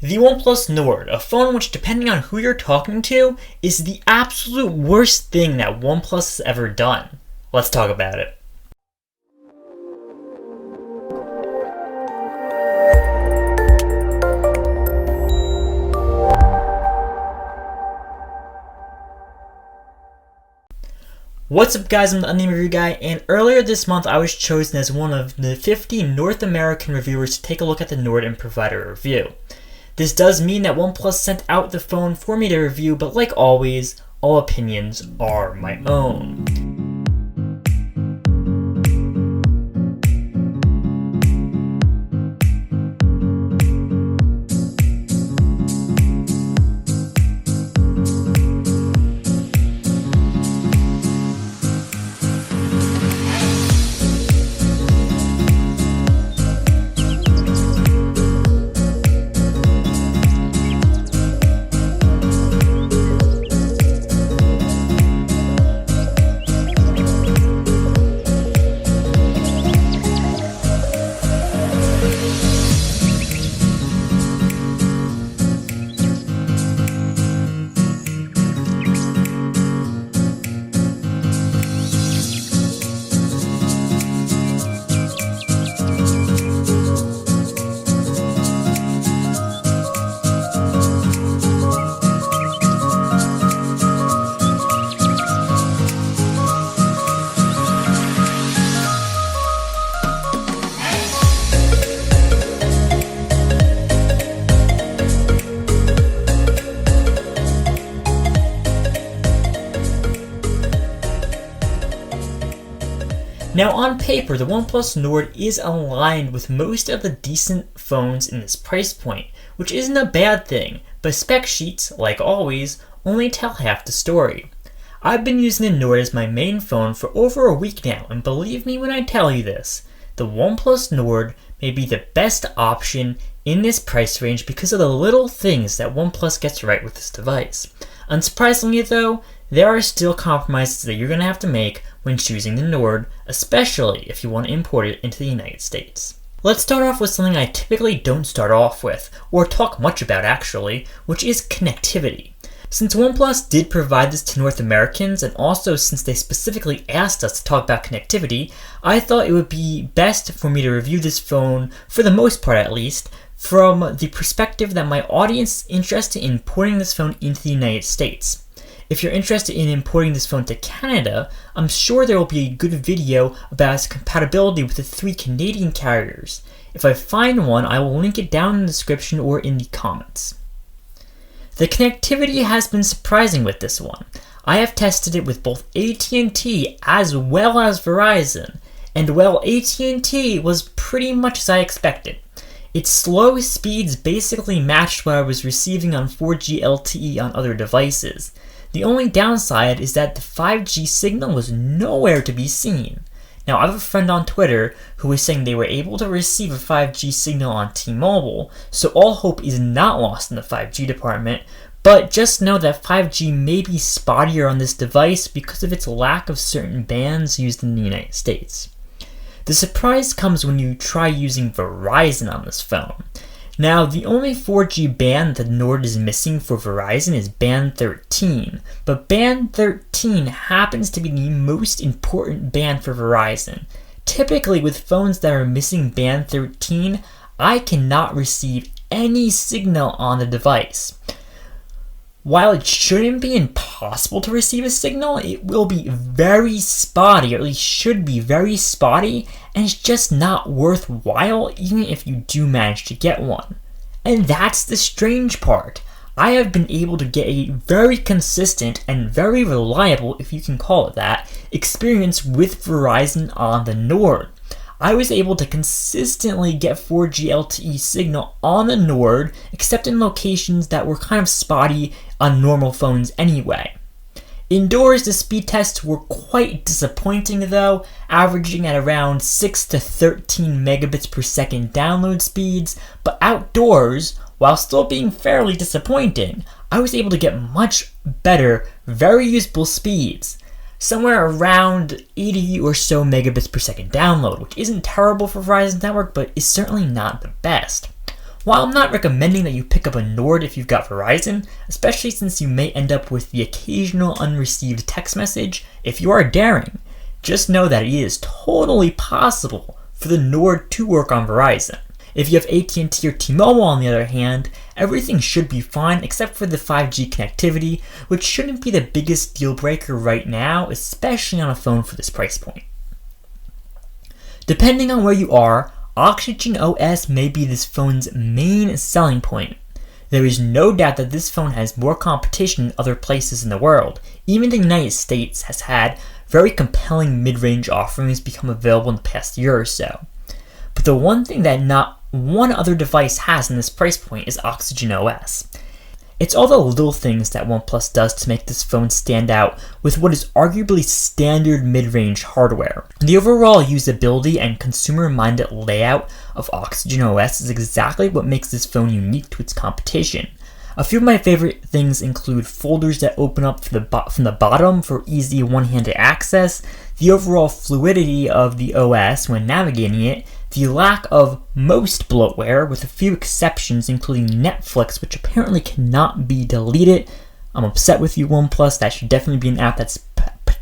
The OnePlus Nord, a phone which, depending on who you're talking to, is the absolute worst thing that OnePlus has ever done. Let's talk about it. What's up guys, I'm the Unnamed Review Guy, and earlier this month I was chosen as one of the 50 North American reviewers to take a look at the Nord and provide a review. This does mean that OnePlus sent out the phone for me to review, but like always, all opinions are my own. Now on paper, the OnePlus Nord is aligned with most of the decent phones in this price point, which isn't a bad thing, but spec sheets, like always, only tell half the story. I've been using the Nord as my main phone for over a week now, and believe me when I tell you this, the OnePlus Nord may be the best option in this price range because of the little things that OnePlus gets right with this device. Unsurprisingly though, there are still compromises that you're going to have to make when choosing the Nord, especially if you want to import it into the United States. Let's start off with something I typically don't start off with, or talk much about actually, which is connectivity. Since OnePlus did provide this to North Americans, and also since they specifically asked us to talk about connectivity, I thought it would be best for me to review this phone, for the most part at least, from the perspective that my audience is interested in importing this phone into the United States. If you're interested in importing this phone to Canada, I'm sure there will be a good video about its compatibility with the 3 Canadian carriers. If I find one, I will link it down in the description or in the comments. The connectivity has been surprising with this one. I have tested it with both AT&T as well as Verizon, and well, AT&T was pretty much as I expected. Its slow speeds basically matched what I was receiving on 4G LTE on other devices. The only downside is that the 5G signal was nowhere to be seen. Now, I have a friend on Twitter who was saying they were able to receive a 5G signal on T-Mobile, so all hope is not lost in the 5G department, but just know that 5G may be spottier on this device because of its lack of certain bands used in the United States. The surprise comes when you try using Verizon on this phone. Now, the only 4G band the Nord is missing for Verizon is band 13, but band 13 happens to be the most important band for Verizon. Typically, with phones that are missing band 13, I cannot receive any signal on the device. While it shouldn't be impossible to receive a signal, it will be very spotty, or at least should be very spotty, and it's just not worthwhile even if you do manage to get one. And that's the strange part. I have been able to get a very consistent and very reliable, if you can call it that, experience with Verizon on the Nord. I was able to consistently get 4G LTE signal on the Nord, except in locations that were kind of spotty on normal phones anyway. Indoors, the speed tests were quite disappointing though, averaging at around 6 to 13 megabits per second download speeds, but outdoors, while still being fairly disappointing, I was able to get much better, very usable speeds. Somewhere around 80 or so megabits per second download, which isn't terrible for Verizon's network, but is certainly not the best. While I'm not recommending that you pick up a Nord if you've got Verizon, especially since you may end up with the occasional unreceived text message, if you are daring, just know that it is totally possible for the Nord to work on Verizon. If you have AT&T or T-Mobile on the other hand, everything should be fine except for the 5G connectivity, which shouldn't be the biggest deal breaker right now, especially on a phone for this price point. Depending on where you are, Oxygen OS may be this phone's main selling point. There is no doubt that this phone has more competition in other places in the world. Even the United States has had very compelling mid-range offerings become available in the past year or so. But the one thing that not one other device has in this price point is Oxygen OS. It's all the little things that OnePlus does to make this phone stand out with what is arguably standard mid-range hardware. The overall usability and consumer-minded layout of Oxygen OS is exactly what makes this phone unique to its competition. A few of my favorite things include folders that open up from the bottom for easy one-handed access, the overall fluidity of the OS when navigating it, the lack of most bloatware, with a few exceptions including Netflix, which apparently cannot be deleted. I'm upset with you, OnePlus. That should definitely be an app that's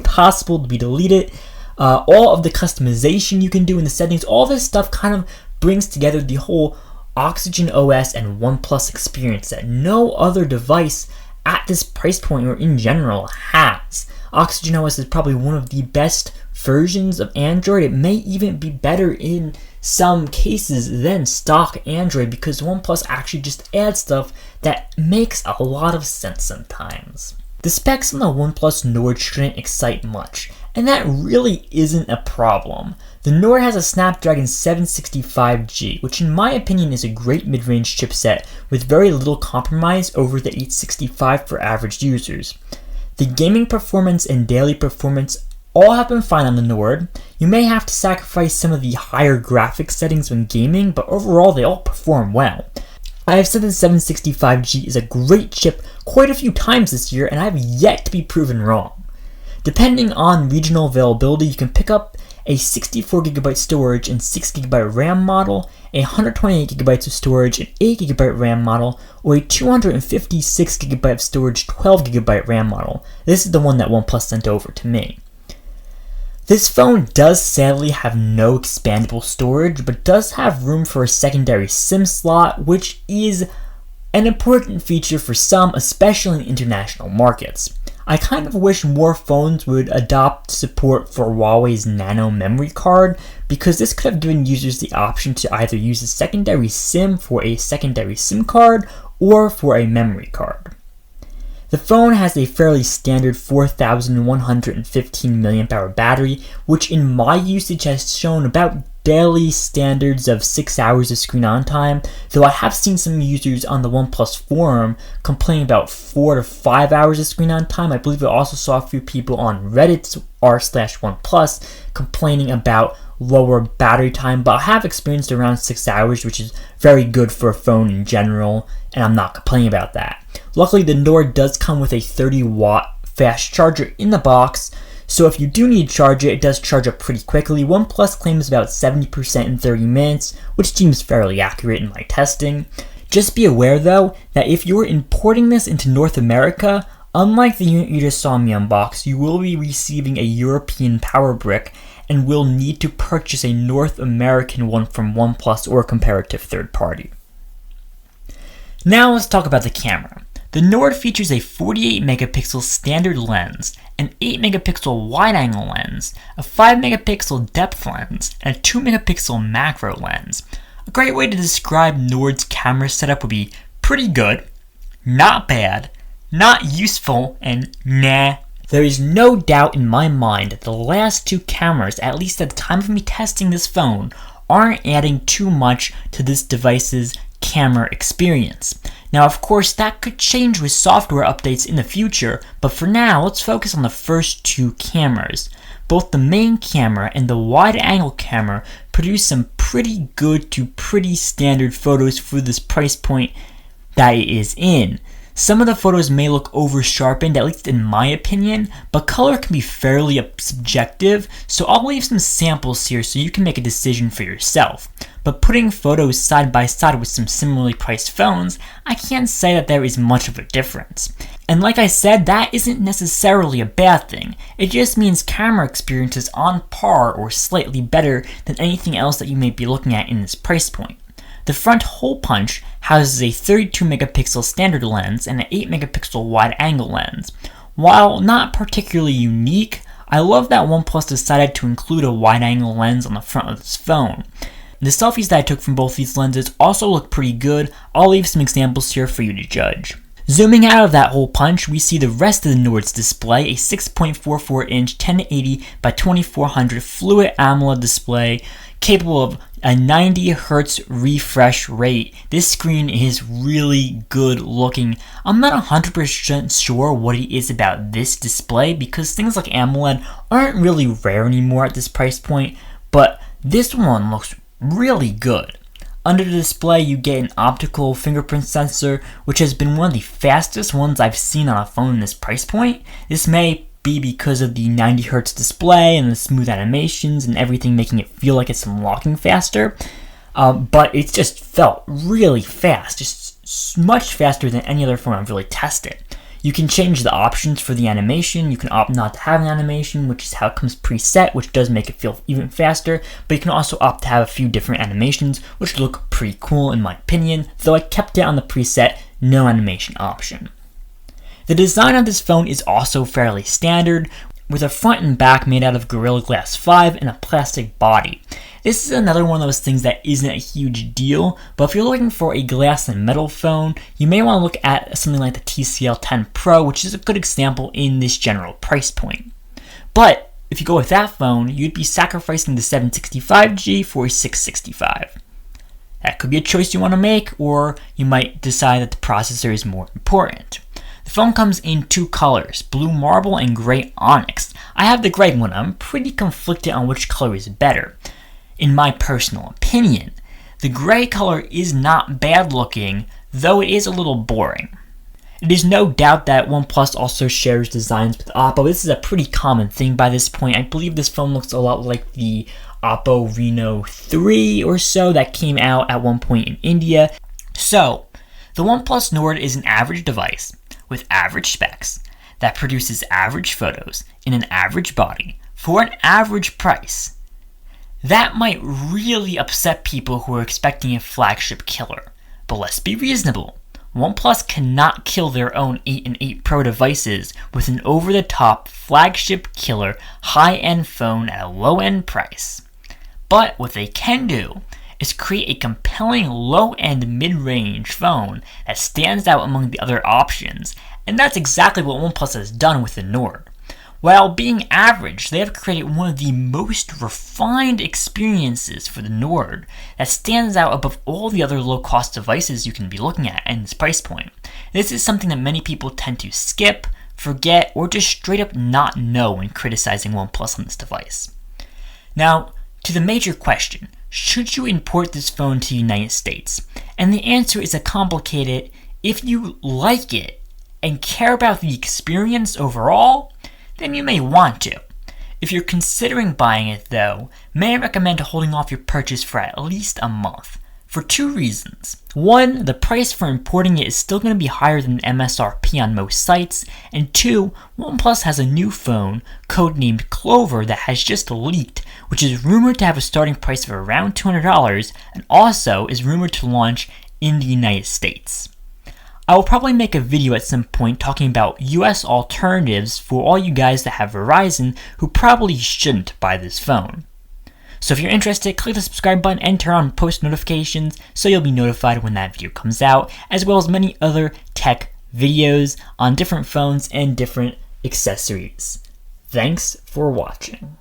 possible to be deleted. All of the customization you can do in the settings, all this stuff kind of brings together the whole Oxygen OS and OnePlus experience that no other device at this price point or in general has. Oxygen OS is probably one of the best versions of Android. It may even be better in some cases than stock Android because OnePlus actually just adds stuff that makes a lot of sense sometimes. The specs on the OnePlus Nord shouldn't excite much, and that really isn't a problem. The Nord has a Snapdragon 765G, which in my opinion is a great mid-range chipset with very little compromise over the 865 for average users. The gaming performance and daily performance all have been fine on the Nord. You may have to sacrifice some of the higher graphics settings when gaming, but overall they all perform well. I have said the 765G is a great chip quite a few times this year, and I have yet to be proven wrong. Depending on regional availability, you can pick up a 64GB storage and 6GB RAM model, a 128GB of storage and 8GB RAM model, or a 256GB of storage 12GB RAM model. This is the one that OnePlus sent over to me. This phone does sadly have no expandable storage, but does have room for a secondary SIM slot, which is an important feature for some, especially in international markets. I kind of wish more phones would adopt support for Huawei's Nano memory card, because this could have given users the option to either use a secondary SIM for a secondary SIM card or for a memory card. The phone has a fairly standard 4115 mAh battery, which in my usage has shown about daily standards of 6 hours of screen on time, though I have seen some users on the OnePlus forum complain about 4 to 5 hours of screen on time. I believe I also saw a few people on Reddit r/OnePlus complaining about lower battery time, but I have experienced around 6 hours, which is very good for a phone in general, and I'm not complaining about that. Luckily, the Nord does come with a 30-watt fast charger in the box, so if you do need to charge it, it does charge up pretty quickly. OnePlus claims about 70% in 30 minutes, which seems fairly accurate in my testing. Just be aware though, that if you're importing this into North America, unlike the unit you just saw me unbox, you will be receiving a European power brick and will need to purchase a North American one from OnePlus or a comparative third party. Now let's talk about the camera. The Nord features a 48-megapixel standard lens, an 8-megapixel wide-angle lens, a 5-megapixel depth lens, and a 2-megapixel macro lens. A great way to describe Nord's camera setup would be pretty good, not bad, not useful, and nah. There is no doubt in my mind that the last two cameras, at least at the time of me testing this phone, aren't adding too much to this device's camera experience. Now, of course, that could change with software updates in the future, but for now, let's focus on the first two cameras. Both the main camera and the wide-angle camera produce some pretty good to pretty standard photos for this price point that it is in. Some of the photos may look over sharpened, at least in my opinion, but color can be fairly subjective, so I'll leave some samples here so you can make a decision for yourself. But putting photos side by side with some similarly priced phones, I can't say that there is much of a difference. And like I said, that isn't necessarily a bad thing. It just means camera experience is on par or slightly better than anything else that you may be looking at in this price point. The front hole punch houses a 32 megapixel standard lens and an 8 megapixel wide angle lens. While not particularly unique, I love that OnePlus decided to include a wide angle lens on the front of this phone. The selfies that I took from both these lenses also look pretty good. I'll leave some examples here for you to judge. Zooming out of that hole punch, we see the rest of the Nord's display, a 6.44-inch 1080 by 2400 fluid AMOLED display capable of a 90 Hz refresh rate. This screen is really good looking. I'm not 100% sure what it is about this display because things like AMOLED aren't really rare anymore at this price point, but this one looks really good. Under the display, you get an optical fingerprint sensor, which has been one of the fastest ones I've seen on a phone in this price point. This may be because of the 90 Hz display and the smooth animations and everything making it feel like it's unlocking faster, but it just felt really fast, just much faster than any other phone I've really tested. You can change the options for the animation. You can opt not to have an animation, which is how it comes preset, which does make it feel even faster, but you can also opt to have a few different animations, which look pretty cool in my opinion, though I kept it on the preset no animation option. The design of this phone is also fairly standard, with a front and back made out of Gorilla Glass 5 and a plastic body. This is another one of those things that isn't a huge deal, but if you're looking for a glass and metal phone, you may want to look at something like the TCL 10 Pro, which is a good example in this general price point. But if you go with that phone, you'd be sacrificing the 765G for a 665. That could be a choice you want to make, or you might decide that the processor is more important. The phone comes in two colors, blue marble and gray onyx. I have the gray one. I'm pretty conflicted on which color is better. In my personal opinion, the gray color is not bad looking, though it is a little boring. It is no doubt that OnePlus also shares designs with Oppo. This is a pretty common thing by this point. I believe this phone looks a lot like the Oppo Reno 3 or so that came out at one point in India. So, the OnePlus Nord is an average device with average specs that produces average photos in an average body for an average price. That might really upset people who are expecting a flagship killer, but let's be reasonable. OnePlus cannot kill their own 8 and 8 Pro devices with an over-the-top flagship killer high-end phone at a low-end price. But what they can do is create a compelling low-end mid-range phone that stands out among the other options, and that's exactly what OnePlus has done with the Nord. While being average, they have created one of the most refined experiences for the Nord that stands out above all the other low-cost devices you can be looking at in this price point. This is something that many people tend to skip, forget, or just straight up not know when criticizing OnePlus on this device. Now, to the major question, should you import this phone to the United States? And the answer is a complicated, if you like it and care about the experience overall, then you may want to. If you're considering buying it though, may I recommend holding off your purchase for at least a month, for two reasons. One, the price for importing it is still going to be higher than MSRP on most sites, and two, OnePlus has a new phone, codenamed Clover, that has just leaked, which is rumored to have a starting price of around $200, and also is rumored to launch in the United States. I will probably make a video at some point talking about US alternatives for all you guys that have Verizon who probably shouldn't buy this phone. So if you're interested, click the subscribe button and turn on post notifications so you'll be notified when that video comes out, as well as many other tech videos on different phones and different accessories. Thanks for watching.